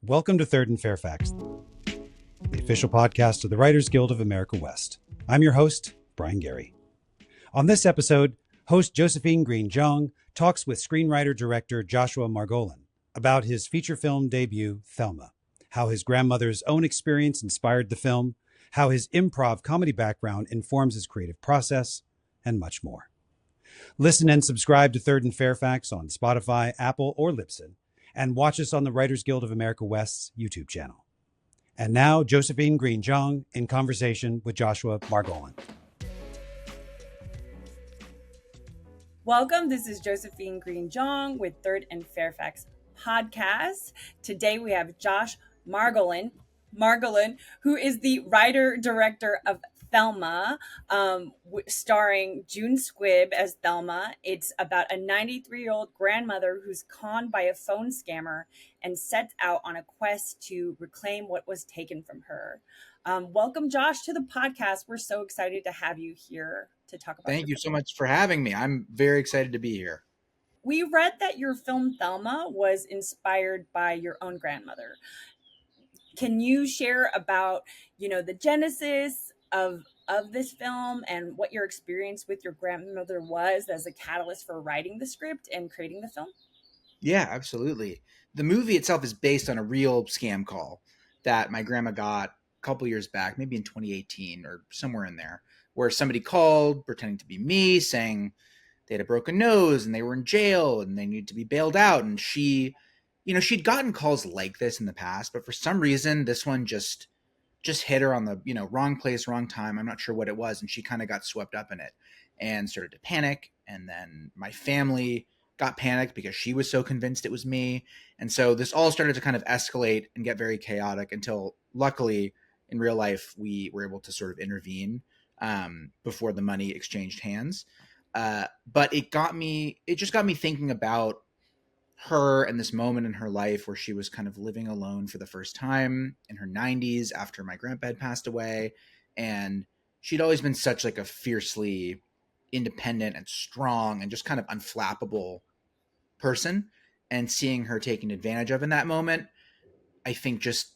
Welcome to Third and Fairfax, the official podcast of the Writers Guild of America West. I'm your host, Brian Gary. On this episode, host Josephine Green Zhang talks with screenwriter-director Joshua Margolin about his feature film debut, Thelma, how his grandmother's own experience inspired the film, how his improv comedy background informs his creative process, and much more. Listen and subscribe to Third and Fairfax on Spotify, Apple, or Libsyn, and watch us on the Writers Guild of America West's YouTube channel. And now, Josephine Green Zhang in conversation with Joshua Margolin. Welcome. This is Josephine Green Zhang with Third and Fairfax podcast. Today we have Josh Margolin, who is the writer-director of Thelma, starring June Squibb as Thelma. It's about a 93-year-old grandmother who's conned by a phone scammer and sets out on a quest to reclaim what was taken from her. Welcome, Josh, to the podcast. We're so excited to have you here to talk about. Thank you so much for having me. I'm very excited to be here. We read that your film Thelma was inspired by your own grandmother. Can you share about, the genesis of this film and what your experience with your grandmother was as a catalyst for writing the script and creating the film? Yeah, absolutely. The movie itself is based on a real scam call that my grandma got a couple years back, maybe in 2018 or somewhere in there, where somebody called pretending to be me, saying they had a broken nose and they were in jail and they needed to be bailed out. And she'd gotten calls like this in the past, but for some reason, this one just hit her on the, wrong place, wrong time. I'm not sure what it was. And she kind of got swept up in it and started to panic. And then my family got panicked because she was so convinced it was me. And so this all started to kind of escalate and get very chaotic until luckily in real life, we were able to sort of intervene before the money exchanged hands. But it just got me thinking about her and this moment in her life where she was kind of living alone for the first time in her 90s after my grandpa had passed away. And she'd always been such like a fiercely independent and strong and just kind of unflappable person. And seeing her taken advantage of in that moment, I think just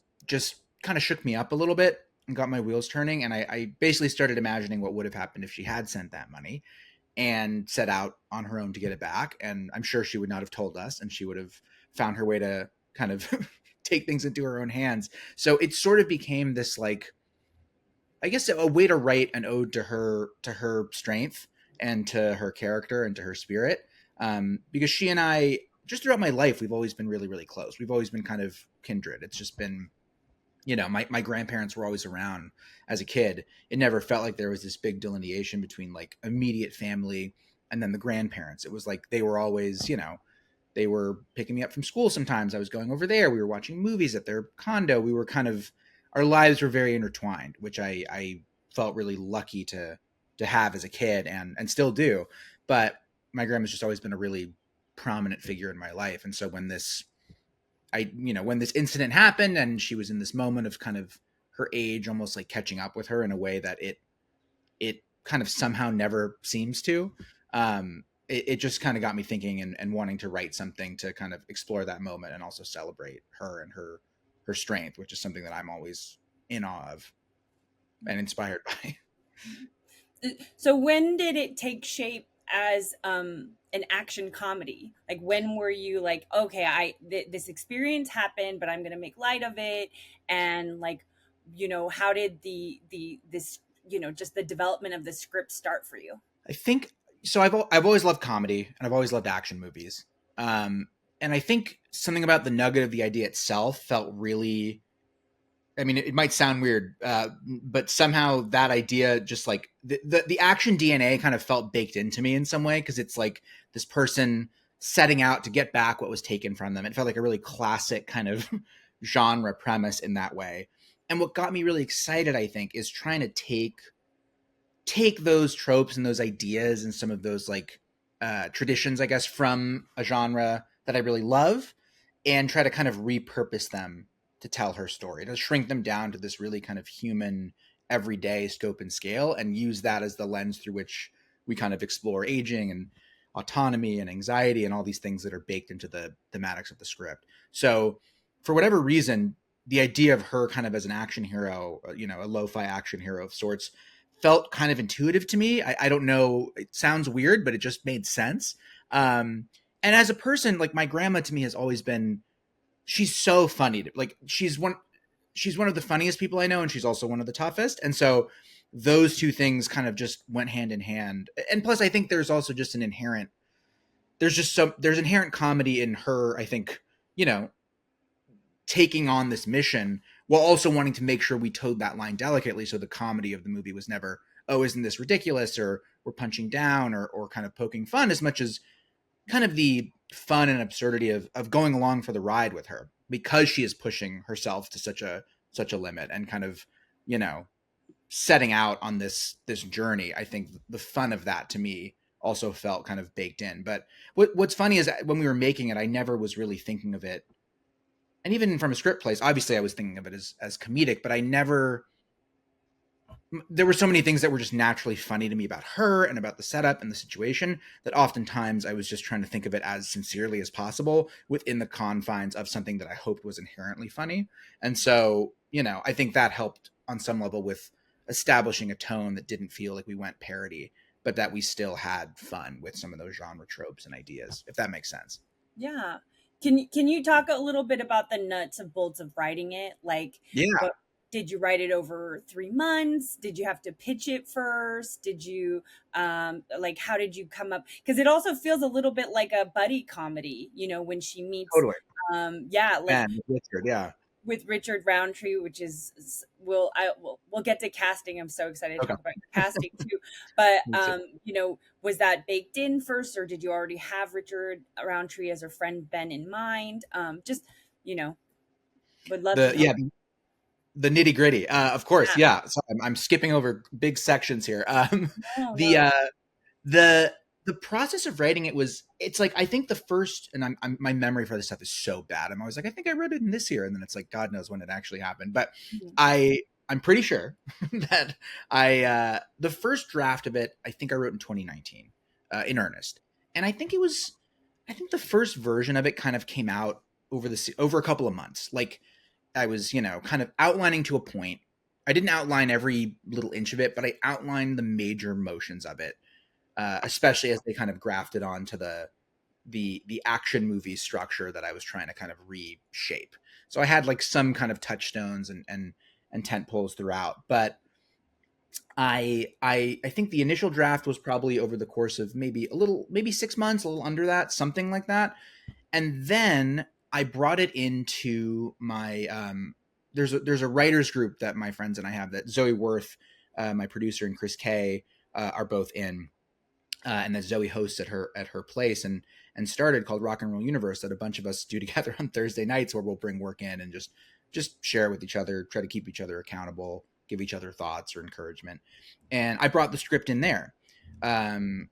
kind of shook me up a little bit and got my wheels turning. And I basically started imagining what would have happened if she had sent that money and set out on her own to get it back. And I'm sure she would not have told us, and she would have found her way to kind of take things into her own hands. So it sort of became this, like, I guess a way to write an ode to her strength and to her character and to her spirit. Because she and I, just throughout my life, we've always been really, really close. We've always been kind of kindred. It's just been, my grandparents were always around as a kid. It never felt like there was this big delineation between like immediate family and then the grandparents. It was like they were always, they were picking me up from school sometimes. I was going over there. We were watching movies at their condo. We were our lives were very intertwined, which I felt really lucky to have as a kid and still do. But my grandma's just always been a really prominent figure in my life. And so when this incident happened and she was in this moment of kind of her age almost like catching up with her in a way that it kind of somehow never seems to, it just kind of got me thinking and wanting to write something to kind of explore that moment and also celebrate her and her strength, which is something that I'm always in awe of and inspired by. So when did it take shape as an action comedy? Like, when were you like, okay, this experience happened, but I'm going to make light of it? And like, how did this just the development of the script start for you? I think so. I've always loved comedy and I've always loved action movies. And I think something about the nugget of the idea itself felt really, I mean, it might sound weird, but somehow that idea just like the action DNA kind of felt baked into me in some way. Cause it's like this person setting out to get back what was taken from them. It felt like a really classic kind of genre premise in that way. And what got me really excited, I think, is trying to take those tropes and those ideas and some of those like traditions, I guess, from a genre that I really love and try to kind of repurpose them to tell her story, to shrink them down to this really kind of human, everyday scope and scale, and use that as the lens through which we kind of explore aging and autonomy and anxiety and all these things that are baked into the thematics of the script. So for whatever reason, the idea of her kind of as an action hero, a lo-fi action hero of sorts, felt kind of intuitive to me. I don't know. It sounds weird, but it just made sense. And as a person, like my grandma to me has always been, she's so funny. Like she's one of the funniest people I know, and she's also one of the toughest. And so those two things kind of just went hand in hand. And plus, I think there's also just there's inherent comedy in her, I think, taking on this mission while also wanting to make sure we towed that line delicately. So the comedy of the movie was never, oh, isn't this ridiculous? Or we're punching down or kind of poking fun, as much as kind of the fun and absurdity of going along for the ride with her, because she is pushing herself to such a limit and kind of, setting out on this journey. I think the fun of that to me also felt kind of baked in. But what's funny is that when we were making it, I never was really thinking of it. And even from a script place, obviously I was thinking of it as comedic, but there were so many things that were just naturally funny to me about her and about the setup and the situation that oftentimes I was just trying to think of it as sincerely as possible within the confines of something that I hoped was inherently funny. And so, I think that helped on some level with establishing a tone that didn't feel like we went parody, but that we still had fun with some of those genre tropes and ideas, if that makes sense. Yeah. Can you talk a little bit about the nuts and bolts of writing it? Like, Yeah. Did you write it over 3 months? Did you have to pitch it first? Did you, how did you come up? Because it also feels a little bit like a buddy comedy, when she meets, Totally. Richard, yeah. with Richard Roundtree, which is we'll get to casting. I'm so excited to talk about casting too. But was that baked in first, or did you already have Richard Roundtree as a friend Ben in mind? Would love to know. The nitty gritty, of course. Yeah. So I'm skipping over big sections here. The process of writing it's like, I think the first, and my memory for this stuff is so bad. I'm always like, I think I wrote it in this year. And then it's like, God knows when it actually happened. But I'm pretty sure that the first draft of it, I think I wrote in 2019 in earnest. And I think the first version of it kind of came out over a couple of months. Like I was, kind of outlining to a point. I didn't outline every little inch of it, but I outlined the major motions of it. Especially as they kind of grafted onto the action movie structure that I was trying to kind of reshape. So I had like some kind of touchstones and tent poles throughout, but I think the initial draft was probably over the course of maybe 6 months, a little under that, something like that. And then I brought it into my there's a writers group that my friends and I have that Zoe Worth, my producer, and Chris Kay are both in. And that Zoe hosts at her place and started, called Rock and Roll Universe, that a bunch of us do together on Thursday nights, where we'll bring work in and just share with each other, try to keep each other accountable, give each other thoughts or encouragement. And I brought the script in there. And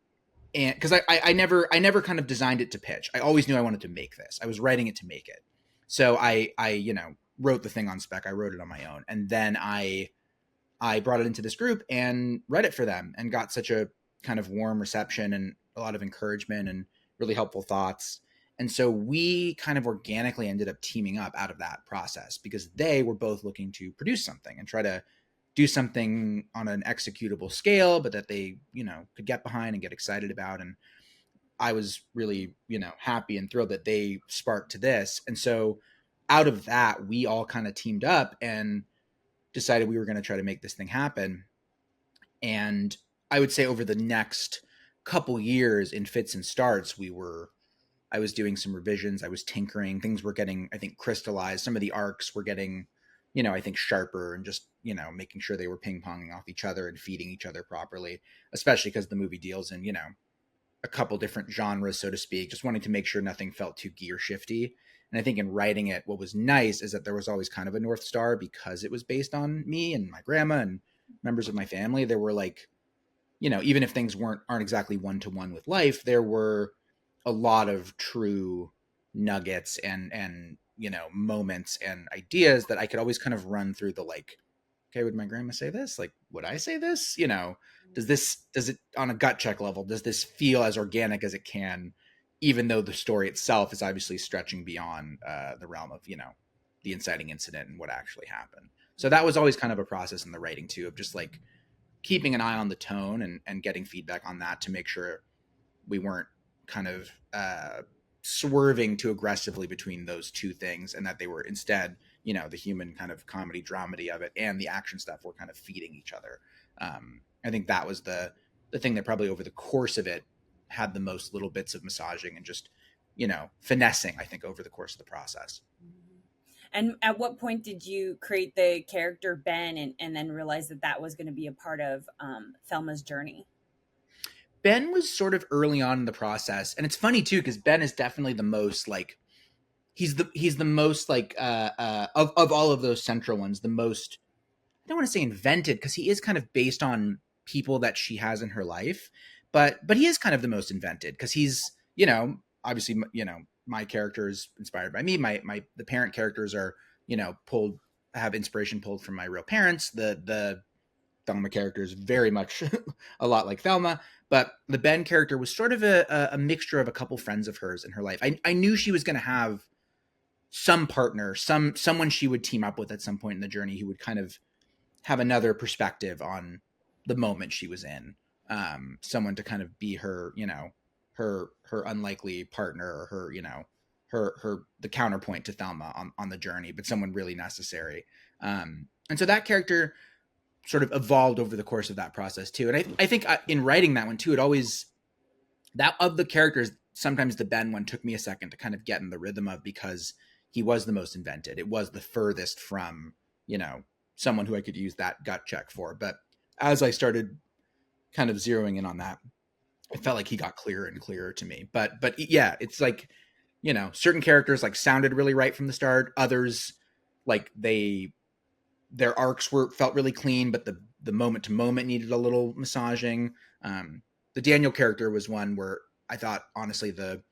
because I never kind of designed it to pitch. I always knew I wanted to make this. I was writing it to make it. So I wrote the thing on spec. I wrote it on my own. And then I brought it into this group and read it for them and got such a kind of warm reception and a lot of encouragement and really helpful thoughts. And so we kind of organically ended up teaming up out of that process, because they were both looking to produce something and try to do something on an executable scale, but that they, could get behind and get excited about. And I was really, happy and thrilled that they sparked to this. And so out of that, we all kind of teamed up and decided we were going to try to make this thing happen. And I would say over the next couple years, in fits and starts, I was doing some revisions. I was tinkering. Things were getting, I think, crystallized. Some of the arcs were getting, I think, sharper, and just, making sure they were ping-ponging off each other and feeding each other properly, especially because the movie deals in, a couple different genres, so to speak, just wanting to make sure nothing felt too gear shifty. And I think in writing it, what was nice is that there was always kind of a North Star, because it was based on me and my grandma and members of my family. There were like, even if things aren't exactly one-to-one with life, there were a lot of true nuggets and moments and ideas that I could always kind of run through the, like, okay, would my grandma say this? Like, would I say this? Does it, on a gut check level, does this feel as organic as it can, even though the story itself is obviously stretching beyond the realm of, the inciting incident and what actually happened. So that was always kind of a process in the writing too, of just like keeping an eye on the tone and getting feedback on that to make sure we weren't kind of swerving too aggressively between those two things, and that they were instead, you know, the human kind of comedy dramedy of it and the action stuff were kind of feeding each other. I think that was the thing that probably over the course of it had the most little bits of massaging and just, you know, finessing, I think, over the course of the process. And at what point did you create the character Ben and then realize that that was going to be a part of Thelma's journey? Ben was sort of early on in the process, and it's funny too because Ben is definitely the most like he's the most like of all of those central ones, the most, I don't want to say invented because he is kind of based on people that she has in her life, but he is kind of the most invented because he's, you know, obviously, you know, my character is inspired by me. The parent characters are, you know, have inspiration pulled from my real parents. The Thelma character is very much a lot like Thelma, but the Ben character was sort of a mixture of a couple friends of hers in her life. I knew she was going to have some partner, someone she would team up with at some point in the journey who would kind of have another perspective on the moment she was in. Someone to kind of be her, you know, her unlikely partner, or her, you know, her the counterpoint to Thelma on the journey, but someone really necessary. And so that character sort of evolved over the course of that process too. And I think in writing that one too, it always, that of the characters, sometimes the Ben one took me a second to kind of get in the rhythm of, because he was the most invented. It was the furthest from, you know, someone who I could use that gut check for. But as I started kind of zeroing in on that, it felt like he got clearer and clearer to me. But yeah, it's like, you know, certain characters like sounded really right from the start. Others, like their arcs felt really clean, but the moment to moment needed a little massaging. The Daniel character was one where I thought, honestly, the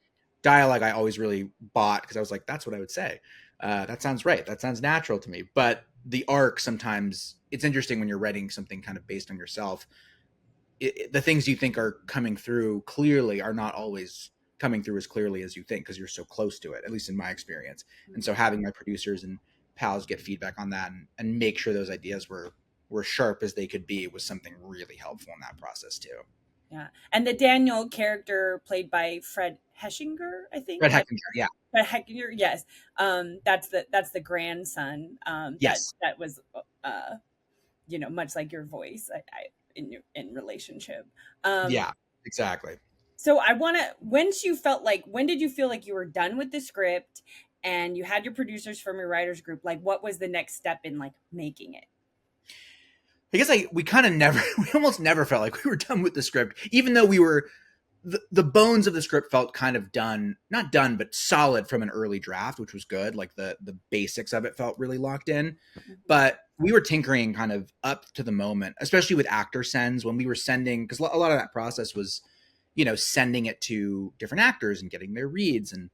dialogue I always really bought, because I was like, that's what I would say. That sounds right. That sounds natural to me. But the arc, sometimes it's interesting when you're writing something kind of based on yourself. The things you think are coming through clearly are not always coming through as clearly as you think, because you're so close to it, at least in my experience. And so having my producers and pals get feedback on that and make sure those ideas were sharp as they could be was something really helpful in that process too. Yeah. And the Daniel character played by Fred Heschinger, I think. Fred Heckinger, yeah. Fred Heckinger, yes. That's the grandson. Yes. That was you know, much like your voice in relationship. Yeah, exactly. So I want to, when did you feel like you were done with the script and you had your producers from your writers group? Like, what was the next step in like making it? I guess we almost never felt like we were done with the script, even though the bones of the script felt kind of not done, but solid from an early draft, which was good. Like the basics of it felt really locked in, but we were tinkering kind of up to the moment, especially with actor sends when we were sending, because a lot of that process was, you know, sending it to different actors and getting their reads and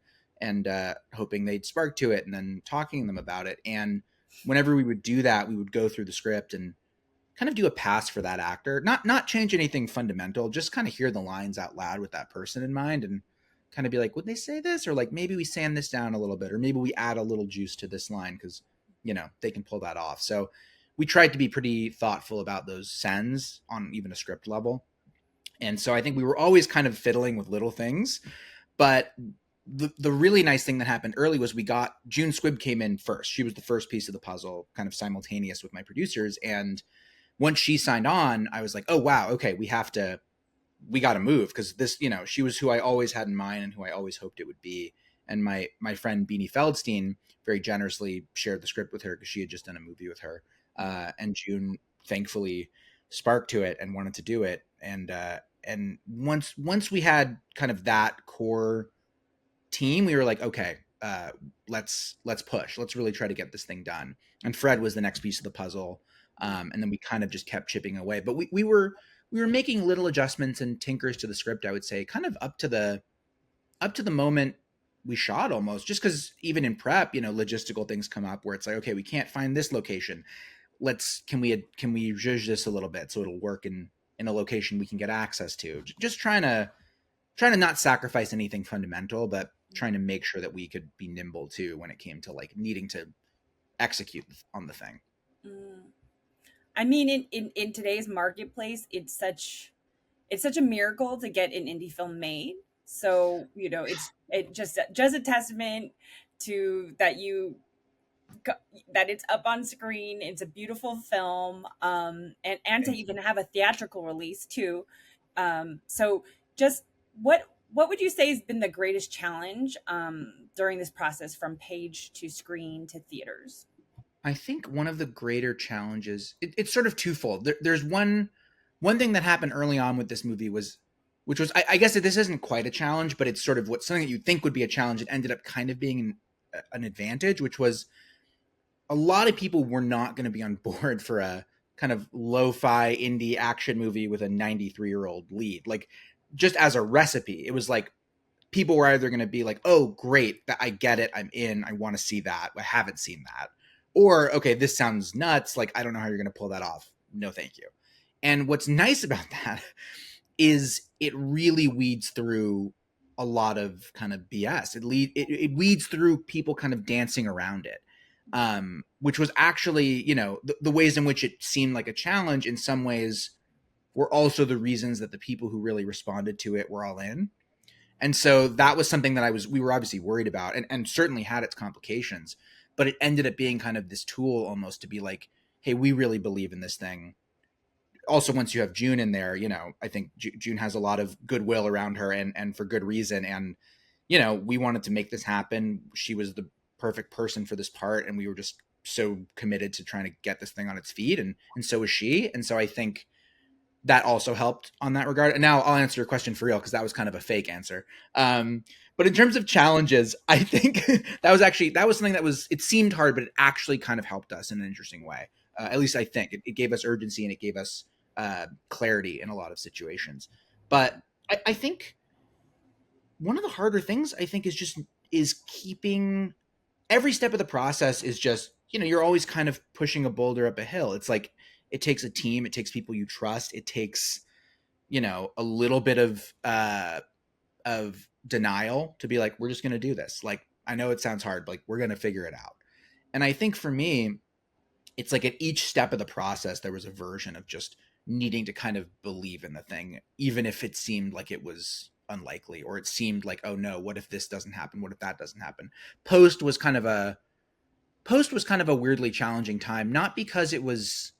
hoping they'd spark to it and then talking to them about it. And whenever we would do that, we would go through the script and kind of do a pass for that actor, not change anything fundamental, just kind of hear the lines out loud with that person in mind and kind of be like, would they say this? Or like, maybe we sand this down a little bit, or maybe we add a little juice to this line because, you know, they can pull that off. So we tried to be pretty thoughtful about those sends on even a script level. And so I think we were always kind of fiddling with little things, but the really nice thing that happened early was June Squibb came in first. She was the first piece of the puzzle, kind of simultaneous with my producers. And once she signed on, I was like, oh, wow, okay, we got to move, because this, you know, she was who I always had in mind and who I always hoped it would be. And my friend Beanie Feldstein very generously shared the script with her because she had just done a movie with her. And June thankfully sparked to it and wanted to do it. And once we had kind of that core team, we were like, okay, let's push. Let's really try to get this thing done. And Fred was the next piece of the puzzle. And then we kind of just kept chipping away. But we were making little adjustments and tinkers to the script, I would say, kind of up to the moment we shot almost, just because even in prep, you know, logistical things come up where it's like, okay, we can't find this location. Can we zhuzh this a little bit so it'll work in a location we can get access to? Just trying to not sacrifice anything fundamental, but trying to make sure that we could be nimble too when it came to like needing to execute on the thing. Mm. I mean, in today's marketplace, it's such a miracle to get an indie film made. So, it just a testament to that it's up on screen. It's a beautiful film, and to even have a theatrical release too. So, just what would you say has been the greatest challenge during this process from page to screen to theaters? I think one of the greater challenges, it's sort of twofold. There's one thing that happened early on with this movie which was, I guess that this isn't quite a challenge, but it's sort of something that you think would be a challenge. It ended up kind of being an advantage, which was a lot of people were not going to be on board for a kind of lo-fi indie action movie with a 93-year-old lead. Like, just as a recipe, it was like people were either going to be like, oh, great, I get it, I'm in, I want to see that, I haven't seen that. Or, okay, this sounds nuts, like, I don't know how you're going to pull that off. No, thank you. And what's nice about that is it really weeds through a lot of kind of BS. It weeds through people kind of dancing around it, which was actually, the ways in which it seemed like a challenge in some ways were also the reasons that the people who really responded to it were all in. And so that was something that we were obviously worried about, and certainly had its complications, but it ended up being kind of this tool almost to be like, hey, we really believe in this thing. Also, once you have June in there, I think June has a lot of goodwill around her, and for good reason. And, we wanted to make this happen. She was the perfect person for this part, and we were just so committed to trying to get this thing on its feet. And so was she. And so I think that also helped on that regard. And now I'll answer your question for real, because that was kind of a fake answer. But in terms of challenges, I think that was something it seemed hard, but it actually kind of helped us in an interesting way. At least I think it gave us urgency, and it gave us clarity in a lot of situations. But I think one of the harder things, I think, is keeping every step of the process is just, you're always kind of pushing a boulder up a hill. It's like, it takes a team, it takes people you trust, it takes, a little bit of denial to be like, we're just going to do this. Like, I know it sounds hard, but like, we're going to figure it out. And I think for me, it's like at each step of the process, there was a version of just needing to kind of believe in the thing, even if it seemed like it was unlikely, or it seemed like, oh no, what if this doesn't happen? What if that doesn't happen? Post was kind of a weirdly challenging time, not because there was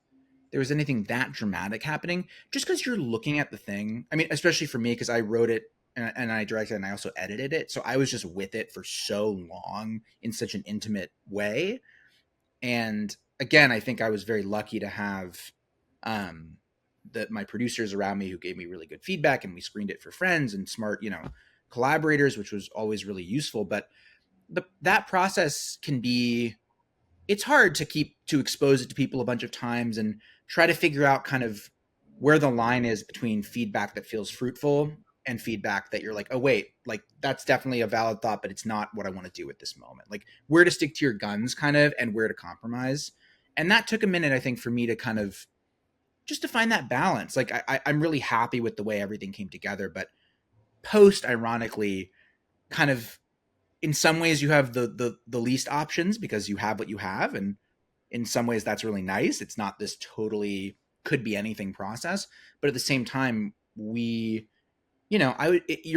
anything that dramatic happening, just because you're looking at the thing. I mean, especially for me, because I wrote it and I directed it, and I also edited it. So I was just with it for so long in such an intimate way. And again, I think I was very lucky to have my producers around me who gave me really good feedback, and we screened it for friends and smart, collaborators, which was always really useful. But that process it's hard to expose it to people a bunch of times and try to figure out kind of where the line is between feedback that feels fruitful and feedback that you're like, oh wait, like that's definitely a valid thought, but it's not what I want to do at this moment. Like, where to stick to your guns kind of, and where to compromise. And that took a minute, I think, for me to kind of just to find that balance. Like, I'm really happy with the way everything came together, but post, ironically, kind of in some ways you have the least options because you have what you have, and in some ways that's really nice. It's not this totally could be anything process, but at the same time, you're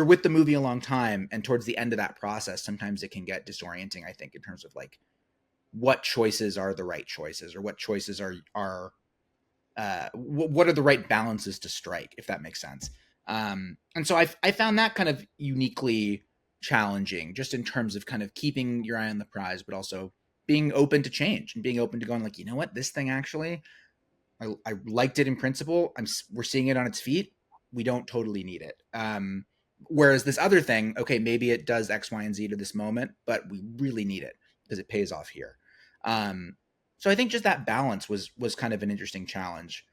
with the movie a long time, and towards the end of that process, sometimes it can get disorienting, I think, in terms of like what choices are the right choices, or what choices are what are the right balances to strike, if that makes sense. And so I found that kind of uniquely challenging, just in terms of kind of keeping your eye on the prize, but also being open to change and being open to going like, you know what, this thing actually, I liked it in principle. We're seeing it on its feet. We don't totally need it. Whereas this other thing, okay, maybe it does X, Y, and Z to this moment, but we really need it because it pays off here. So I think just that balance was kind of an interesting challenge.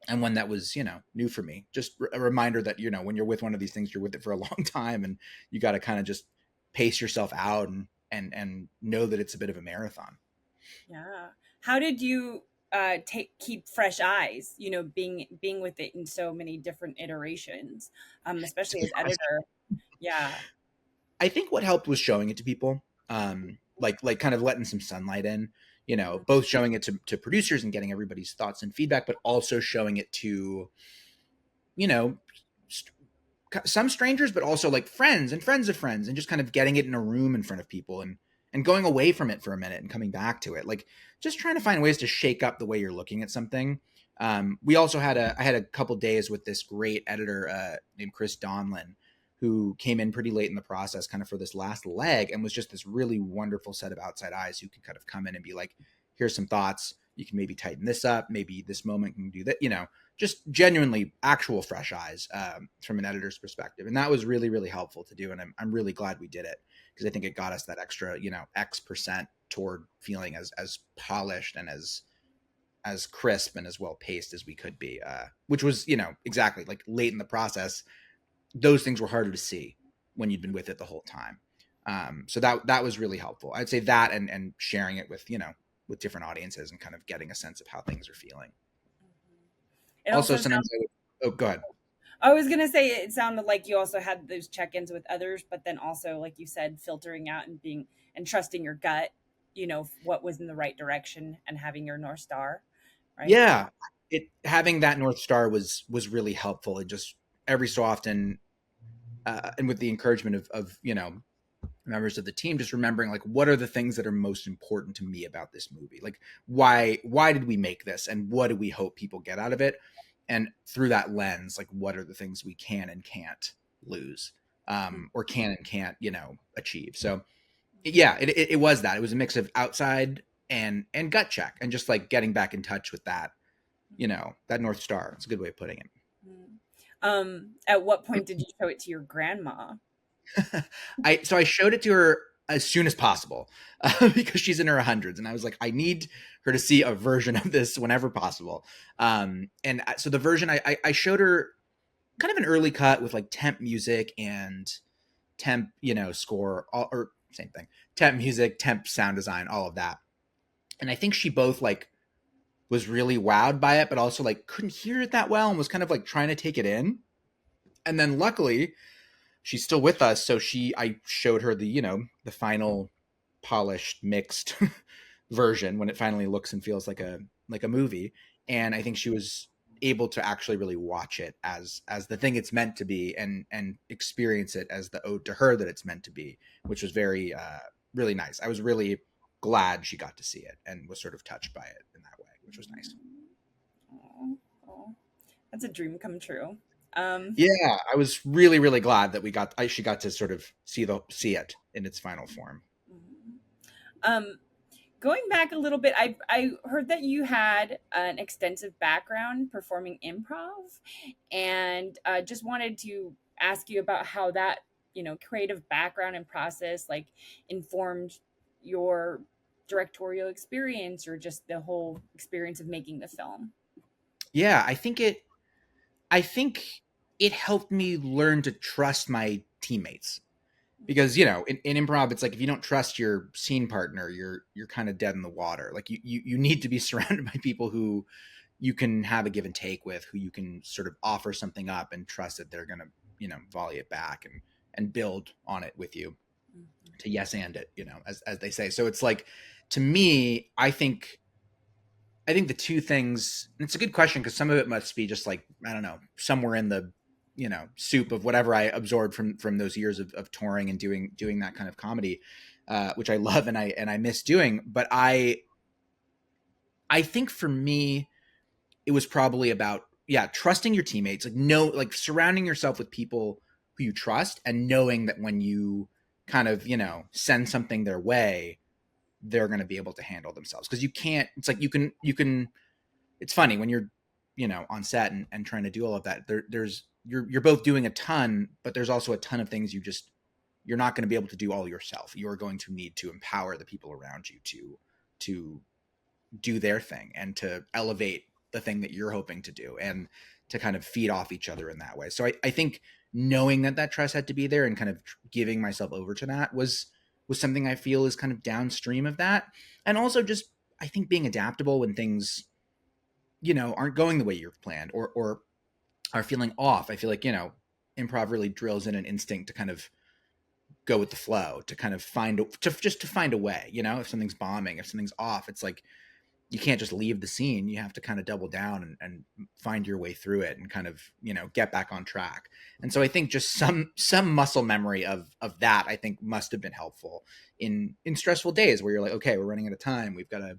And one that was, new for me. Just a reminder that, when you're with one of these things, you're with it for a long time, and you got to kind of just pace yourself out and know that it's a bit of a marathon. Yeah. How did you keep fresh eyes, being with it in so many different iterations, especially as editor? Yeah. I think what helped was showing it to people. like kind of letting some sunlight in, both showing it to producers and getting everybody's thoughts and feedback, but also showing it to, you know, some strangers, but also like friends and friends of friends, and just kind of getting it in a room in front of people, and going away from it for a minute and coming back to it, like just trying to find ways to shake up the way you're looking at something. We also had I had a couple days with this great editor named Chris Donlin, who came in pretty late in the process, kind of for this last leg, and was just this really wonderful set of outside eyes who could kind of come in and be like, here's some thoughts. You can maybe tighten this up. Maybe this moment can do that, just genuinely actual fresh eyes from an editor's perspective. And that was really, really helpful to do. And I'm really glad we did it, because I think it got us that extra, X% toward feeling as polished and as crisp and as well paced as we could be, which was, exactly like late in the process. Those things were harder to see when you'd been with it the whole time. So that was really helpful. I'd say that and sharing it with, with different audiences and kind of getting a sense of how things are feeling. It Also, also sometimes go ahead. I was gonna say it sounded like you also had those check-ins with others, but then also, like you said, filtering out and trusting your gut, what was in the right direction, and having your North Star, right? Yeah, having that North Star was really helpful. And just every so often, and with the encouragement of members of the team, just remembering like, what are the things that are most important to me about this movie? Like, why did we make this, and what do we hope people get out of it? And through that lens, like, what are the things we can and can't lose, or can and can't, achieve? So yeah, it was that. It was a mix of outside and gut check, and just like getting back in touch with that, that North Star. It's a good way of putting it. At what point did you show it to your grandma? I showed it to her as soon as possible, because she's in her hundreds, and I was like, I need her to see a version of this whenever possible. And so the version I showed her, kind of an early cut with like temp music and temp, score, or same thing, temp music, temp sound design, all of that. And I think she both like was really wowed by it, but also like couldn't hear it that well, and was kind of like trying to take it in. And then luckily, she's still with us, so I showed her the the final polished mixed version when it finally looks and feels like a movie. And I think she was able to actually really watch it as the thing it's meant to be, and experience it as the ode to her that it's meant to be, which was very really nice. I was really glad she got to see it and was sort of touched by it in that way, which was nice. Oh, that's a dream come true. Yeah, I was really, really glad that she got to sort of see it in its final form. Going back a little bit, I heard that you had an extensive background performing improv, and just wanted to ask you about how that creative background and process like informed your directorial experience, or just the whole experience of making the film. Yeah, I think it helped me learn to trust my teammates, because in improv, it's like, if you don't trust your scene partner, you're kind of dead in the water. Like you need to be surrounded by people who you can have a give and take with, who you can sort of offer something up and trust that they're gonna volley it back and build on it with you, to yes and it, as they say. So it's like, to me, I think the two things, and it's a good question, because some of it must be just like, I don't know, somewhere in the soup of whatever I absorbed from those years of touring and doing that kind of comedy, which I love and I miss doing. But I think for me, it was probably about, trusting your teammates, like surrounding yourself with people who you trust, and knowing that when you kind of send something their way, they're going to be able to handle themselves. Because you can't, it's like you can it's funny when you're on set and trying to do all of that, you're both doing a ton, but there's also a ton of things you're not going to be able to do all yourself. You're going to need to empower the people around you to do their thing, and to elevate the thing that you're hoping to do, and to kind of feed off each other in that way. So I think knowing that trust had to be there, and kind of giving myself over to that was something I feel is kind of downstream of that. And also just, I think, being adaptable when things, aren't going the way you've planned, or are feeling off. I feel like, improv really drills in an instinct to kind of go with the flow, to kind of find a way, if something's bombing, if something's off, it's like, you can't just leave the scene. You have to kind of double down and find your way through it and kind of, get back on track. And so I think just some muscle memory of that, I think, must have been helpful in stressful days where you're like, okay, we're running out of time. We've got a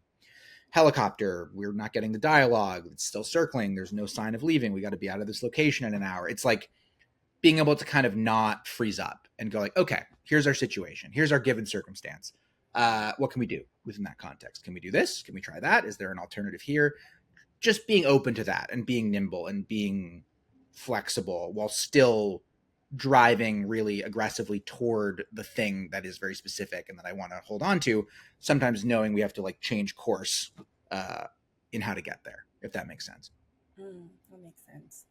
helicopter. We're not getting the dialogue. It's still circling. There's no sign of leaving. We got to be out of this location in an hour. It's like being able to kind of not freeze up and go like, okay, here's our situation. Here's our given circumstance. What can we do within that context? Can we do this? Can we try that? Is there an alternative here? Just being open to that and being nimble and being flexible while still driving really aggressively toward the thing that is very specific and that I want to hold on to, sometimes knowing we have to like change course in how to get there, if that makes sense. That makes sense.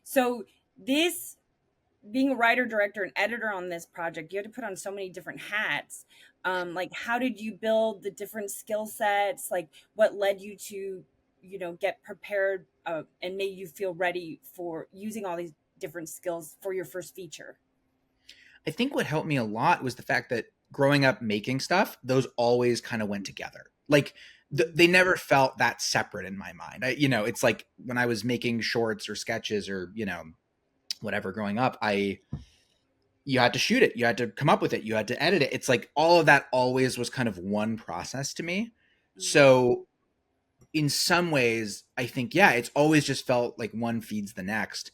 So this, being a writer, director, and editor on this project, you had to put on so many different hats. Like, how did you build the different skill sets? Like, what led you to, get prepared and made you feel ready for using all these different skills for your first feature? I think what helped me a lot was the fact that growing up making stuff, those always kind of went together. Like, they never felt that separate in my mind. It's like when I was making shorts or sketches or, whatever growing up, you had to shoot it, you had to come up with it, you had to edit it. It's like all of that always was kind of one process to me. So in some ways, I think, it's always just felt like one feeds the next.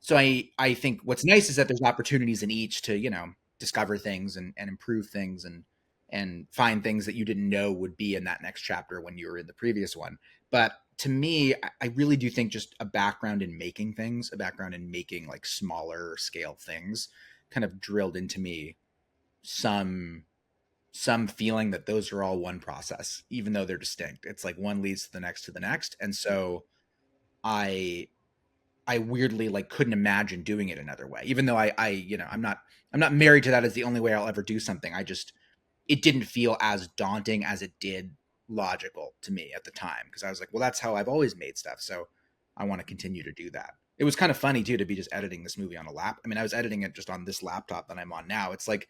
So I think what's nice is that there's opportunities in each to, discover things and improve things and find things that you didn't know would be in that next chapter when you were in the previous one. But to me, I really do think just a background in making things, a background in making like smaller scale things kind of drilled into me some feeling that those are all one process, even though they're distinct. It's like one leads to the next. And so I weirdly like couldn't imagine doing it another way, even though I'm not married to that as the only way I'll ever do something. It didn't feel as daunting as it did logical to me at the time, because I was like, well, that's how I've always made stuff, so I want to continue to do that. It was kind of funny too to be just editing this movie on a lap. I mean, I was editing it just on this laptop that I'm on now. It's like,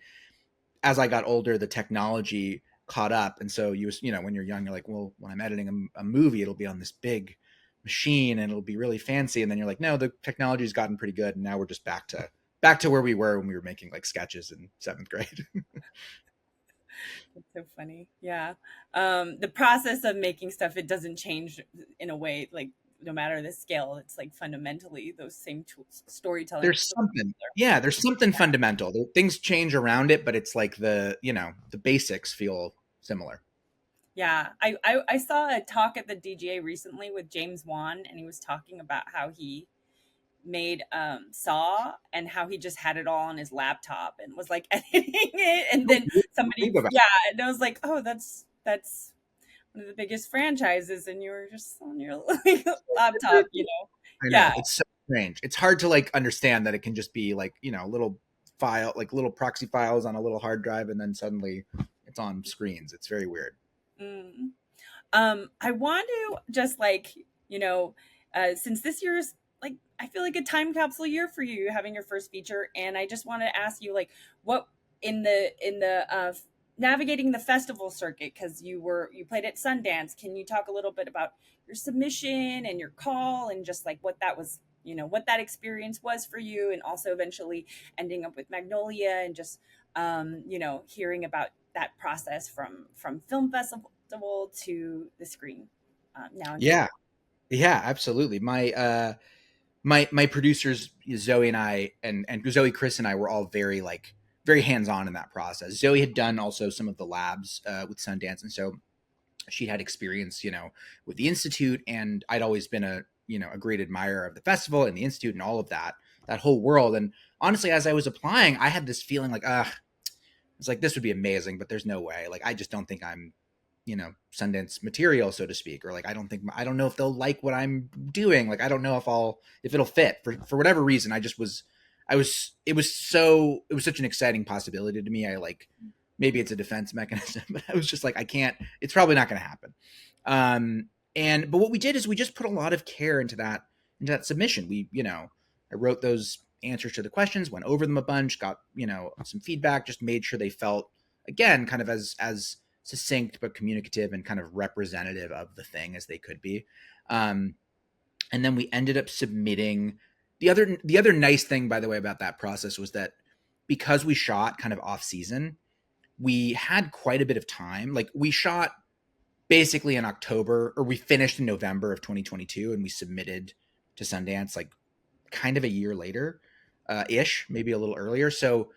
as I got older, the technology caught up, and so when you're young, you're like, well, when I'm editing a movie, it'll be on this big machine and it'll be really fancy, and then you're like, no, the technology's gotten pretty good, and now we're just back to where we were when we were making like sketches in 7th grade. That's so funny. Yeah. The process of making stuff, it doesn't change in a way, like no matter the scale, it's like fundamentally those same tools, storytelling. There's something fundamental. Things change around it, but it's like the basics feel similar. Yeah. I saw a talk at the DGA recently with James Wan, and he was talking about how he made Saw and how he just had it all on his laptop and was like editing it, and then somebody and I was like, oh, that's one of the biggest franchises and you were just on your laptop. I know. It's so strange. It's hard to like understand that it can just be like little file, like little proxy files on a little hard drive, and then suddenly it's on screens. It's very weird. I want to just like since this year's like, I feel like a time capsule year for you having your first feature. And I just want to ask you, like, what in the navigating the festival circuit, because you played at Sundance. Can you talk a little bit about your submission and your call and just like what that was, what that experience was for you, and also eventually ending up with Magnolia and just, hearing about that process from film festival to the screen now. Yeah, absolutely. My producers, Zoe and I, and Zoe, Chris and I were all very hands-on in that process. Zoe had done also some of the labs with Sundance, and so she had experience, with the Institute, and I'd always been a great admirer of the festival and the Institute and all of that whole world. And honestly, as I was applying, I had this feeling like, it's like, this would be amazing, but there's no way. Like, I just don't think I'm, Sundance material, so to speak, or like, I don't know if they'll like what I'm doing. Like, I don't know if it'll fit for whatever reason. It was such an exciting possibility to me. Maybe it's a defense mechanism, but I was just like, it's probably not going to happen. But what we did is we just put a lot of care into that submission. I wrote those answers to the questions, went over them a bunch, got, some feedback, just made sure they felt, again, kind of as succinct but communicative and kind of representative of the thing as they could be. And then we ended up submitting. The other nice thing, by the way, about that process was that because we shot kind of off season, we had quite a bit of time. Like, we shot basically in October, or we finished in November of 2022, and we submitted to Sundance like kind of a year later, ish, maybe a little earlier. So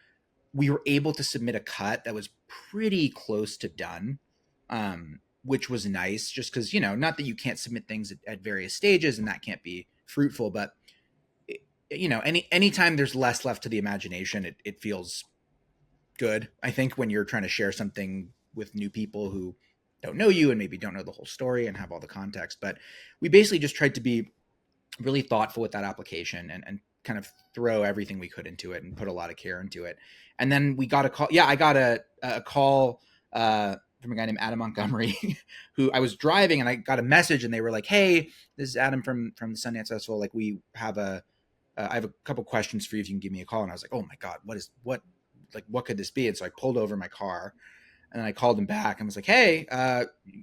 we were able to submit a cut that was pretty close to done, which was nice, just because, not that you can't submit things at various stages and that can't be fruitful, but anytime there's less left to the imagination, it feels good, I think, when you're trying to share something with new people who don't know you and maybe don't know the whole story and have all the context. But we basically just tried to be really thoughtful with that application and kind of throw everything we could into it and put a lot of care into it. And then we got a call. Yeah, I got a call from a guy named Adam Montgomery, who I was driving, and I got a message, and they were like, "Hey, this is Adam from the Sundance Festival. Like, we have I have a couple questions for you if you can give me a call." And I was like, "Oh my God, what could this be?" And so I pulled over my car, and then I called him back and was like, "Hey,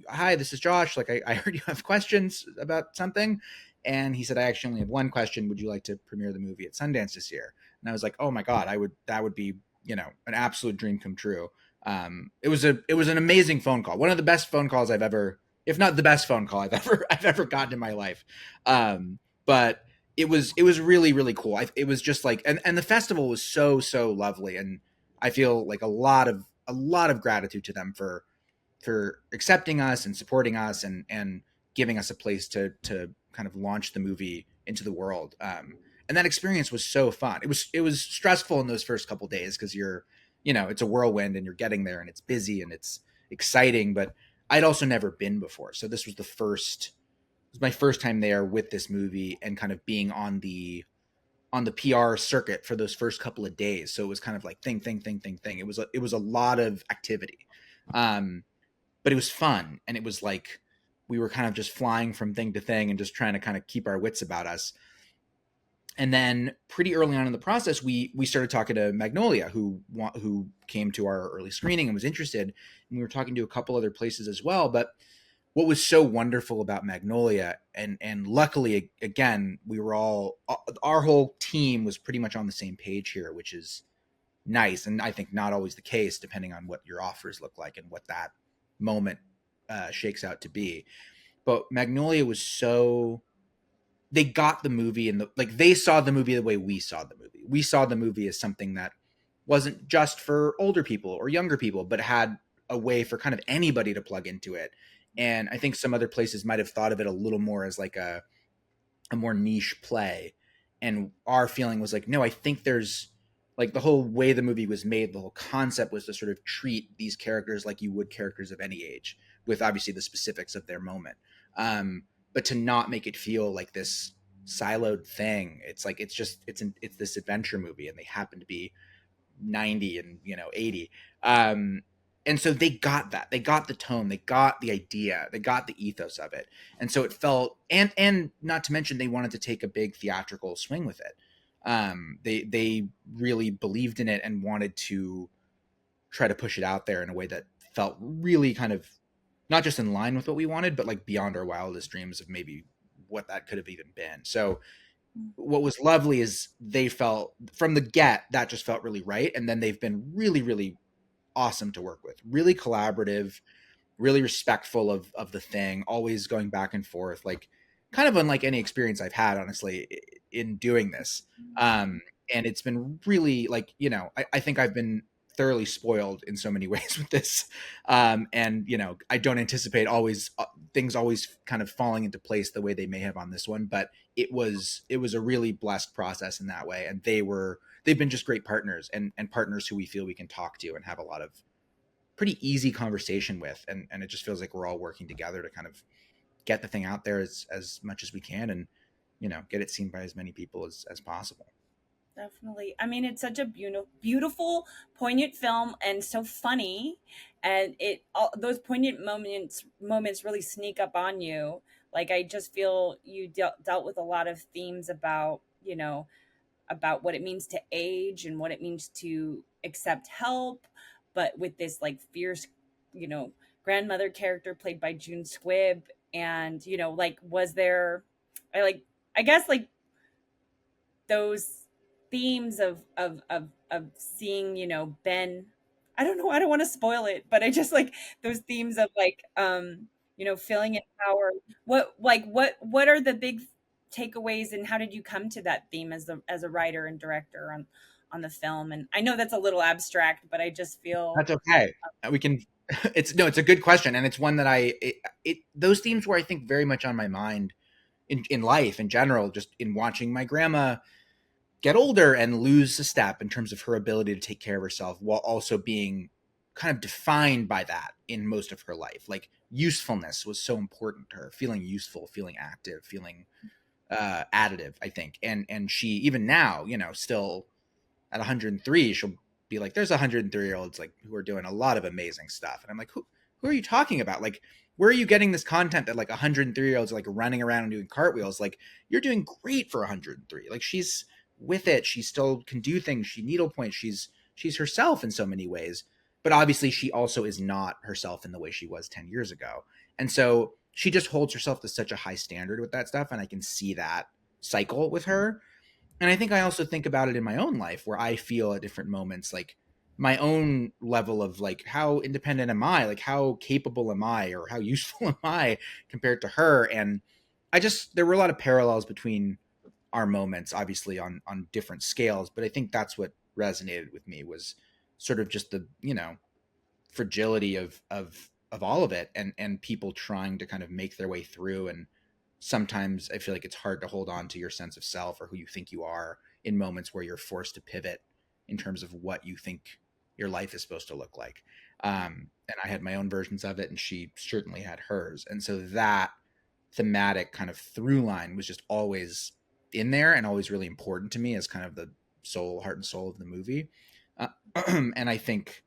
hi, this is Josh. Like, I heard you have questions about something." And he said, "I actually only have one question. Would you like to premiere the movie at Sundance this year?" And I was like, "Oh my God, that would be, an absolute dream come true." It was an amazing phone call. One of the best phone calls I've ever, if not the best phone call I've ever gotten in my life. But it was really, really cool. It was just like, and the festival was so, so lovely. And I feel like a lot of gratitude to them for accepting us and supporting us and giving us a place to kind of launch the movie into the world. And that experience was so fun. It was stressful in those first couple of days because it's a whirlwind and you're getting there and it's busy and it's exciting, but I'd also never been before. So this was my first time there with this movie and kind of being on the PR circuit for those first couple of days. So it was kind of like thing. It was a lot of activity. But it was fun. And it was like, we were kind of just flying from thing to thing and just trying to kind of keep our wits about us. And then pretty early on in the process, we started talking to Magnolia, who came to our early screening and was interested. And we were talking to a couple other places as well. But what was so wonderful about Magnolia, and luckily, again, our whole team was pretty much on the same page here, which is nice. And I think not always the case, depending on what your offers look like and what that moment shakes out to be. But Magnolia was they got the movie and they saw the movie the way we saw the movie. We saw the movie as something that wasn't just for older people or younger people, but had a way for kind of anybody to plug into it. And I think some other places might have thought of it a little more as like a more niche play. And our feeling was like, no, I think there's like the whole way the movie was made, the whole concept was to sort of treat these characters like you would characters of any age, with obviously the specifics of their moment. But to not make it feel like this siloed thing. It's like, it's this adventure movie and they happen to be 90 and 80. And so they got that. They got the tone. They got the idea. They got the ethos of it. And so it felt, and not to mention, they wanted to take a big theatrical swing with it. They really believed in it and wanted to try to push it out there in a way that felt really kind of not just in line with what we wanted, but like beyond our wildest dreams of maybe what that could have even been. So what was lovely is they felt from the get that just felt really right. And then they've been really, really awesome to work with, really collaborative, really respectful of the thing, always going back and forth, like kind of unlike any experience I've had, honestly, in doing this. And it's been really like, I think I've been thoroughly spoiled in so many ways with this. And, I don't anticipate things always kind of falling into place the way they may have on this one, but it was a really blessed process in that way. And they've been just great partners and partners who we feel we can talk to and have a lot of pretty easy conversation with. And it just feels like we're all working together to kind of get the thing out there as much as we can and, get it seen by as many people as possible. Definitely. I mean, it's such a beautiful, poignant film and so funny. And those poignant moments really sneak up on you. Like, I just feel you dealt with a lot of themes about, about what it means to age and what it means to accept help, but with this like fierce, grandmother character played by June Squibb. And, like, was there, I guess like those themes of seeing, Ben, I don't know, I don't want to spoil it, but I just like those themes of like feeling empowered. What are the big takeaways, and how did you come to that theme as a writer and director on the film? And I know that's a little abstract, but I just feel That's okay. We can. It's a good question, and it's one that those themes were, I think, very much on my mind in life in general, just in watching my grandma get older and lose a step in terms of her ability to take care of herself, while also being kind of defined by that in most of her life. Like, usefulness was so important to her, feeling useful, feeling active, feeling additive, I think. And she, even now, still at 103, she'll be like, there's 103-year-olds like who are doing a lot of amazing stuff. And I'm like, who are you talking about? Like, where are you getting this content that like 103-year-olds are like running around and doing cartwheels? Like, you're doing great for 103. Like, she's with it. She still can do things. She needlepoints. She's herself in so many ways. But obviously she also is not herself in the way she was 10 years ago. And so she just holds herself to such a high standard with that stuff. And I can see that cycle with her. And I think I also think about it in my own life, where I feel at different moments, like my own level of like, how independent am I? Like, how capable am I, or how useful am I compared to her? And there were a lot of parallels between our moments, obviously on different scales. But I think that's what resonated with me, was sort of just the, fragility of all of it, and people trying to kind of make their way through. And sometimes I feel like it's hard to hold on to your sense of self or who you think you are in moments where you're forced to pivot in terms of what you think your life is supposed to look like. And I had my own versions of it, and she certainly had hers. And so that thematic kind of through line was just always in there and always really important to me as kind of the heart and soul of the movie. And I think,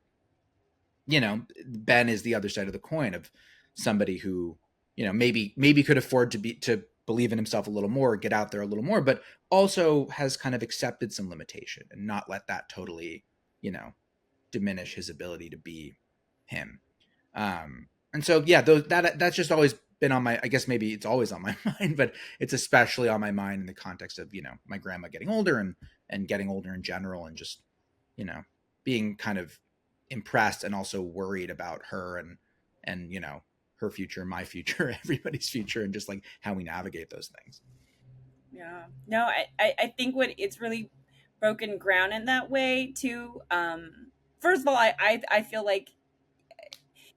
Ben is the other side of the coin of somebody who, maybe could afford to believe in himself a little more, get out there a little more, but also has kind of accepted some limitation and not let that totally, diminish his ability to be him. And so, yeah, that's just always been on my, I guess maybe it's always on my mind, but it's especially on my mind in the context of, my grandma getting older and getting older in general, and just, being kind of impressed and also worried about her and her future, my future, everybody's future, and just like how we navigate those things. Yeah, no, I think it's really broken ground in that way too. First of all, I feel like,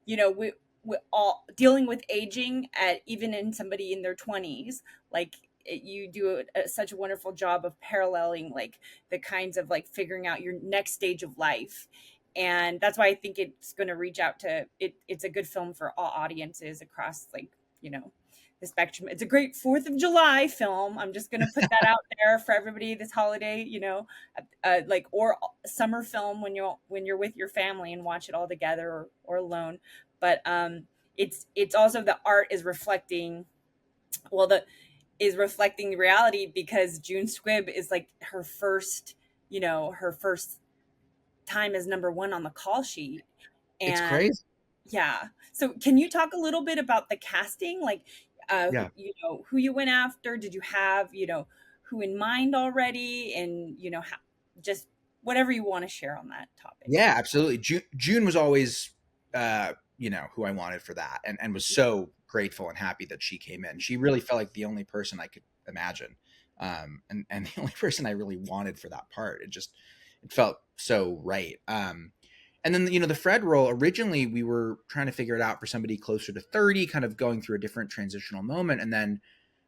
we all dealing with aging at even in somebody in their 20s, like you do such a wonderful job of paralleling like the kinds of like figuring out your next stage of life. And that's why I think it's going to reach out to it. It's a good film for all audiences across, like, the spectrum. It's a great 4th of July film. I'm just going to put that out there for everybody this holiday, like, or summer film when you're with your family and watch it all together, or alone. But it's also, the art is reflecting, reflecting the reality, because June Squibb is like her first time as number one on the call sheet. And it's crazy. Yeah. So can you talk a little bit about the casting? Like, Yeah. who you went after? Did you have, who in mind already? And, just whatever you want to share on that topic. Yeah, absolutely. June was always, who I wanted for that, and was so grateful and happy that she came in. She really felt like the only person I could imagine, and the only person I really wanted for that part. It felt so right. And then, the Fred role, originally we were trying to figure it out for somebody closer to 30, kind of going through a different transitional moment. And then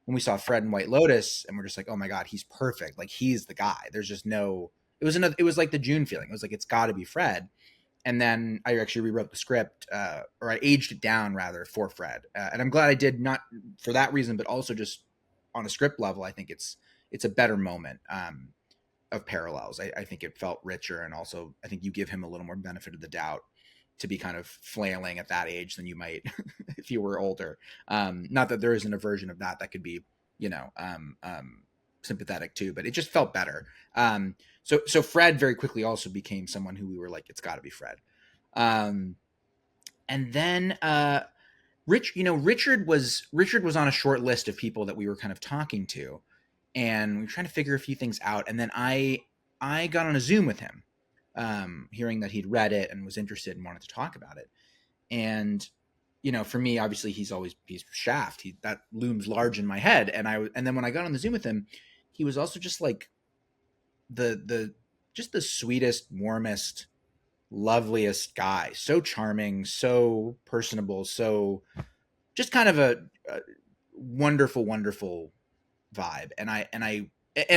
when we saw Fred in White Lotus, and we're just like, oh my God, he's perfect. Like, he's the guy. There's just it was like the June feeling. It was like, it's got to be Fred. And then I actually rewrote the script, or I aged it down rather, for Fred. And I'm glad I did, not for that reason, but also just on a script level. I think it's a better moment of parallels. I think it felt richer, and also I think you give him a little more benefit of the doubt to be kind of flailing at that age than you might if you were older. Not that there isn't a version of that could be, sympathetic too, but it just felt better. So Fred very quickly also became someone who we were like, it's got to be Fred. And then Richard was on a short list of people that we were kind of talking to, and we were trying to figure a few things out. And then I got on a Zoom with him, hearing that he'd read it and was interested and wanted to talk about it. And for me, obviously, he's Shaft. That looms large in my head. And then when I got on the Zoom with him, he was also just like the sweetest, warmest, loveliest guy. So charming, so personable, so just kind of a wonderful, wonderful vibe. And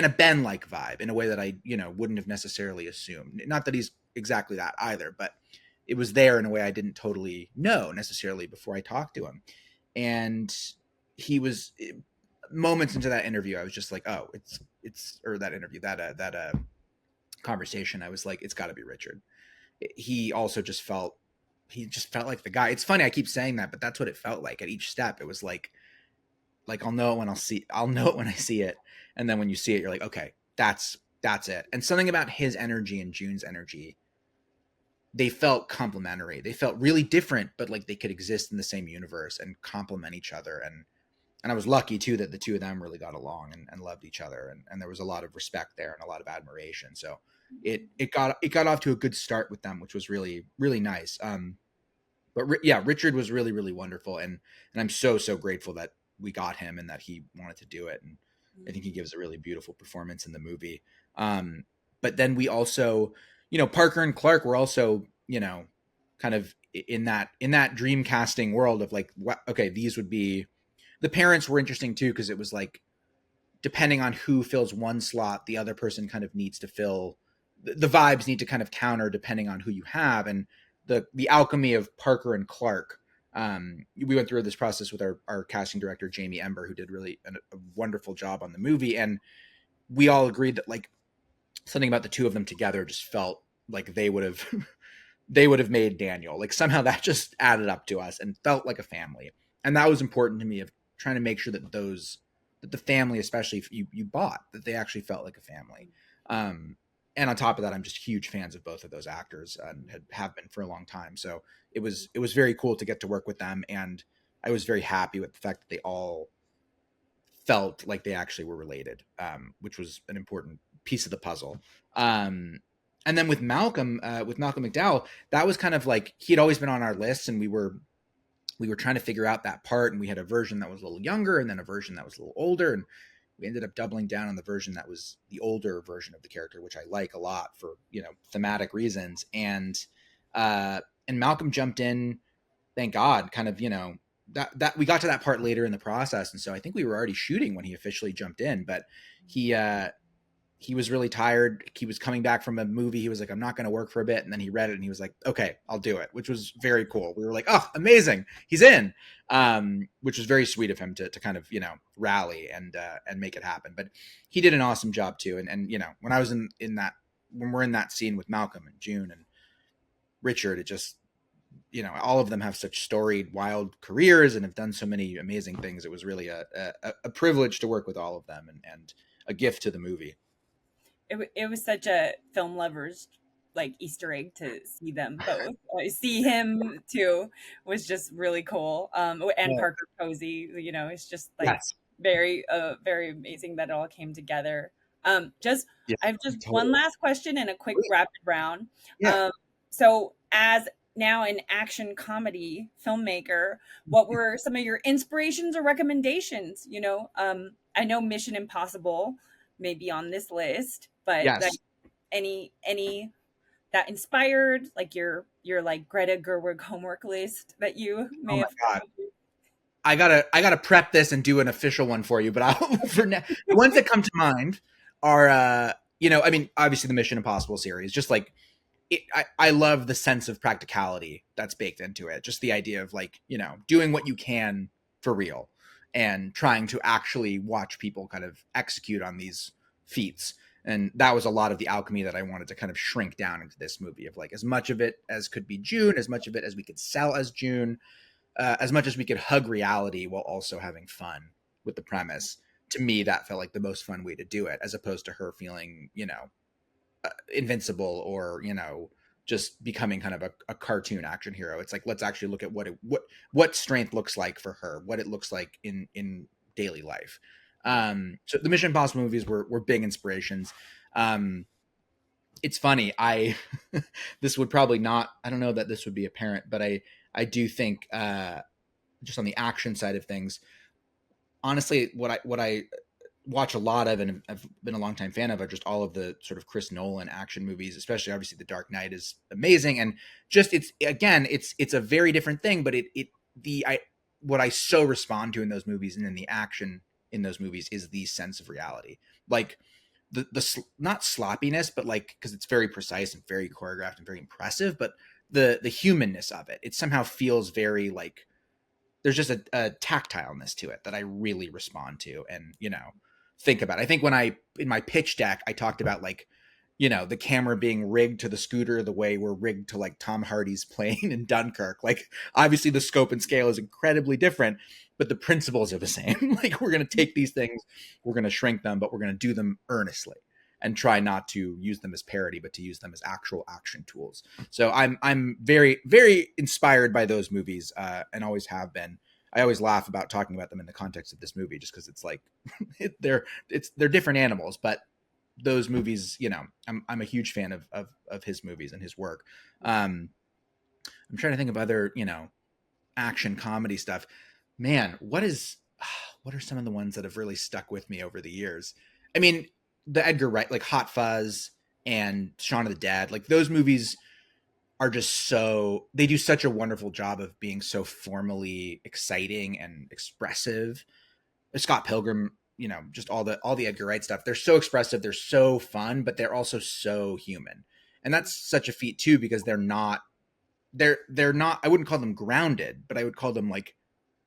a Ben-like vibe in a way that I wouldn't have necessarily assumed. Not that he's exactly that either, but it was there in a way I didn't totally know necessarily before I talked to him. And he was, moments into that interview, I was just like, oh, or that interview, that conversation, I was like, it's got to be Richard. He also just felt like the guy. It's funny, I keep saying that, but that's what it felt like at each step. It was like I'll know it when I see it. And then when you see it, you're like, okay, that's it. And something about his energy and June's energy, they felt complementary. They felt really different, but like they could exist in the same universe and complement each other. And I was lucky too that the two of them really got along and loved each other. And there was a lot of respect there and a lot of admiration. So it got off to a good start with them, which was really, really nice. But Richard was really, really wonderful. And I'm so, so grateful that we got him and that he wanted to do it. And I think he gives a really beautiful performance in the movie. But then we also, Parker and Clark were also, kind of in that dream casting world of like, okay, these would be, the parents were interesting too, because it was like, depending on who fills one slot, the other person kind of needs to fill, the vibes need to kind of counter depending on who you have. And the alchemy of Parker and Clark, we went through this process with our casting director, Jamie Ember, who did really a wonderful job on the movie. And we all agreed that like something about the two of them together just felt like they would have made Daniel. Like somehow that just added up to us and felt like a family. And that was important to me, of trying to make sure that the family, especially if you bought, that they actually felt like a family. And on top of that, I'm just huge fans of both of those actors and have been for a long time. So it was very cool to get to work with them. And I was very happy with the fact that they all felt like they actually were related, which was an important piece of the puzzle. And then with Malcolm McDowell, that was kind of like, he had always been on our list, and we were trying to figure out that part. And we had a version that was a little younger and then a version that was a little older. And we ended up doubling down on the version that was the older version of the character, which I like a lot for, thematic reasons. And Malcolm jumped in, thank God, kind of, that we got to that part later in the process. And so I think we were already shooting when he officially jumped in, but he was really tired. He was coming back from a movie. He was like, I'm not going to work for a bit. And then he read it and he was like, okay, I'll do it, which was very cool. We were like, oh, amazing. He's in, which was very sweet of him to kind of, rally and make it happen. But he did an awesome job too. And when I was in that, when we're in that scene with Malcolm and June and Richard, it just, all of them have such storied, wild careers and have done so many amazing things. It was really a privilege to work with all of them and a gift to the movie. It was such a film lover's like Easter egg to see them both. See him too was just really cool. And yeah. Parker Posey, it's just like very amazing that it all came together. I have just one last question and a quick rapid round. Yeah. So as now an action comedy filmmaker, what were some of your inspirations or recommendations? I know Mission Impossible may be on this list, but yes. Like any that inspired like your like Greta Gerwig homework list that you may have. God. I gotta prep this and do an official one for you, but for now, the ones that come to mind are obviously the Mission Impossible series. Just like I love the sense of practicality that's baked into it. Just the idea of like doing what you can for real and trying to actually watch people kind of execute on these feats. And that was a lot of the alchemy that I wanted to kind of shrink down into this movie, of like as much of it as could be June, as much of it as we could sell as June, as much as we could hug reality while also having fun with the premise, to me, that felt like the most fun way to do it, as opposed to her feeling, invincible or, just becoming kind of a cartoon action hero. It's like, let's actually look at what strength looks like for her, what it looks like in daily life. So the Mission Impossible movies were big inspirations. It's funny. This would probably not, I don't know that this would be apparent, but I do think, just on the action side of things, honestly, what I watch a lot of, and I've been a longtime fan of, are just all of the sort of Chris Nolan action movies, especially obviously The Dark Knight is amazing. And just, it's a very different thing, but what I so respond to in those movies and in the action in those movies is the sense of reality. Like the not sloppiness, but like, cause it's very precise and very choreographed and very impressive, but the humanness of it, it somehow feels very like, there's just a tactileness to it that I really respond to and, think about. I think when in my pitch deck, I talked about like, the camera being rigged to the scooter the way we're rigged to like Tom Hardy's plane in Dunkirk. Like, obviously the scope and scale is incredibly different, but the principles are the same. Like, we're going to take these things, we're going to shrink them, but we're going to do them earnestly and try not to use them as parody, but to use them as actual action tools. So I'm very, very inspired by those movies, and always have been. I always laugh about talking about them in the context of this movie, just because it's like they're different animals, but those movies, I'm a huge fan of his movies and his work. I'm trying to think of other, action comedy stuff. Man, what are some of the ones that have really stuck with me over the years? I mean, the Edgar Wright, like Hot Fuzz and Shaun of the Dead, like those movies are just they do such a wonderful job of being so formally exciting and expressive. Scott Pilgrim, just all the Edgar Wright stuff. They're so expressive. They're so fun, but they're also so human. And that's such a feat too, because they're not, I wouldn't call them grounded, but I would call them like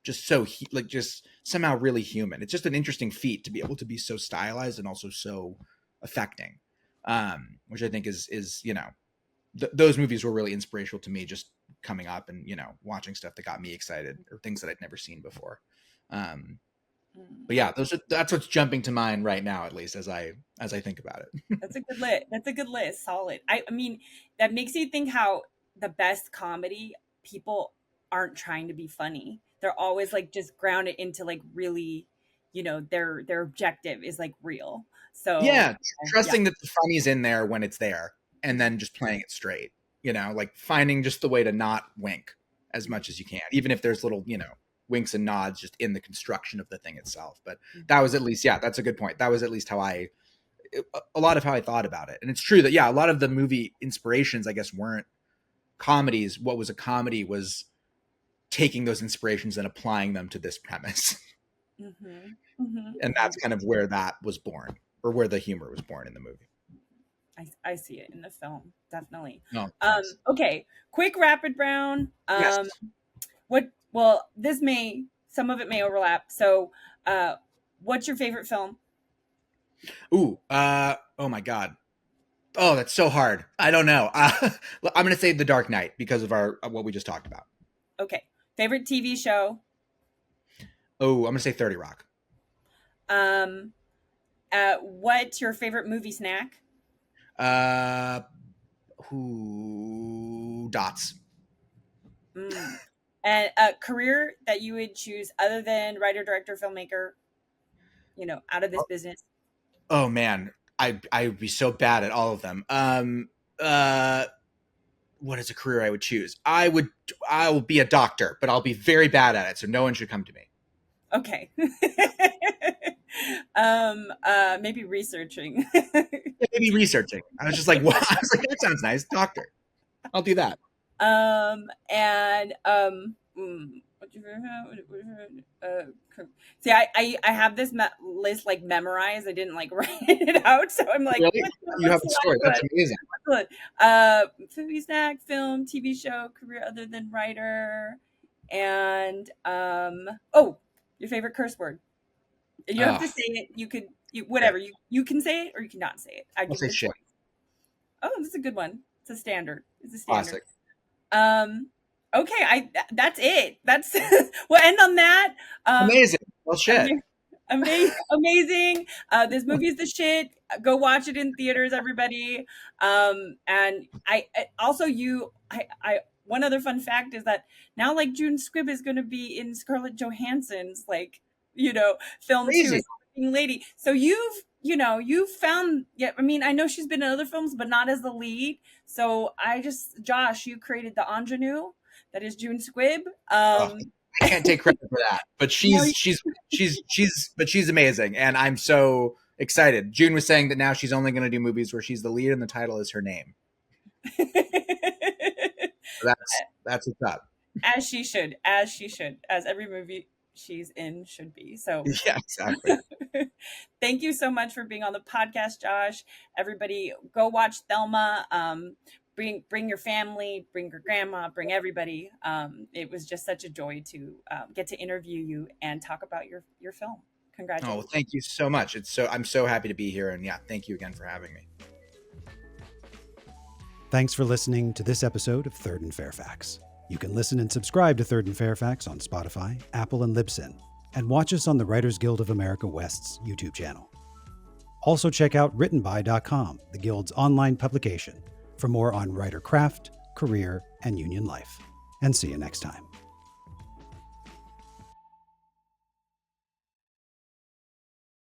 just so just somehow really human. It's just an interesting feat to be able to be so stylized and also so affecting. Which I think is, those movies were really inspirational to me, just coming up and, watching stuff that got me excited or things that I'd never seen before. But yeah, that's what's jumping to mind right now, at least as I think about it. That's a good list. That's a good list. Solid. I mean, that makes you think how the best comedy, people aren't trying to be funny. They're always like just grounded into like really, their objective is like real. So yeah, trusting that the funny's in there when it's there, and then just playing it straight. Like finding just the way to not wink as much as you can, even if there's little, winks and nods just in the construction of the thing itself. But that was at least, that's a good point. That was at least a lot of how I thought about it. And it's true that, a lot of the movie inspirations, I guess, weren't comedies. What was a comedy was taking those inspirations and applying them to this premise. Mm-hmm. Mm-hmm. And that's kind of where that was born, or where the humor was born in the movie. I see it in the film, definitely. No, okay, quick rapid round. Yes. Well, some of it may overlap. So, what's your favorite film? Ooh, oh my God. Oh, that's so hard. I don't know. I'm going to say The Dark Knight because of what we just talked about. Okay. Favorite TV show? Oh, I'm going to say 30 Rock. What's your favorite movie snack? Dots. And a career that you would choose other than writer, director, filmmaker, out of this business. Oh man, I would be so bad at all of them. What is a career I would choose? I will be a doctor, but I'll be very bad at it, so no one should come to me. Okay. Maybe researching. Maybe researching. I was just like, what? I was like, that sounds nice, doctor. I'll do that. See, I have this list like memorized. I didn't like write it out, so I'm like, really? You have a story. That's amazing. Movie snack, film, TV show, career other than writer, and your favorite curse word. You have to say it. You could, whatever. You can say it or you cannot say it. I'll say shit. Oh, that's a good one. It's a standard. Classic. Okay, that's it. We'll end on that. Amazing. Well, shit. Amazing. This movie is the shit. Go watch it in theaters, everybody. And also I one other fun fact is that now like June Squibb is going to be in Scarlett Johansson's film too, Crazy. as a working lady. So you've found, yeah, I mean, I know she's been in other films, but not as the lead. So Josh, you created the ingenue that is June Squibb. Oh, I can't take credit for that, but she's amazing, and I'm so excited. June was saying that now she's only going to do movies where she's the lead and the title is her name. So that's what's up. As she should, as every movie she's in should be. So Yeah, exactly. thank you so much for being on the podcast, Josh. Everybody go watch Thelma. Bring your family, bring your grandma, bring everybody. It was just such a joy to get to interview you and talk about your film. Congratulations. Oh, well, thank you so much. I'm so happy to be here, and yeah, thank you again for having me. Thanks for listening to this episode of Third and Fairfax. You can listen and subscribe to Third and Fairfax on Spotify, Apple, and Libsyn, and watch us on the Writers Guild of America West's YouTube channel. Also check out writtenby.com, the Guild's online publication, for more on writer craft, career, and union life. And see you next time.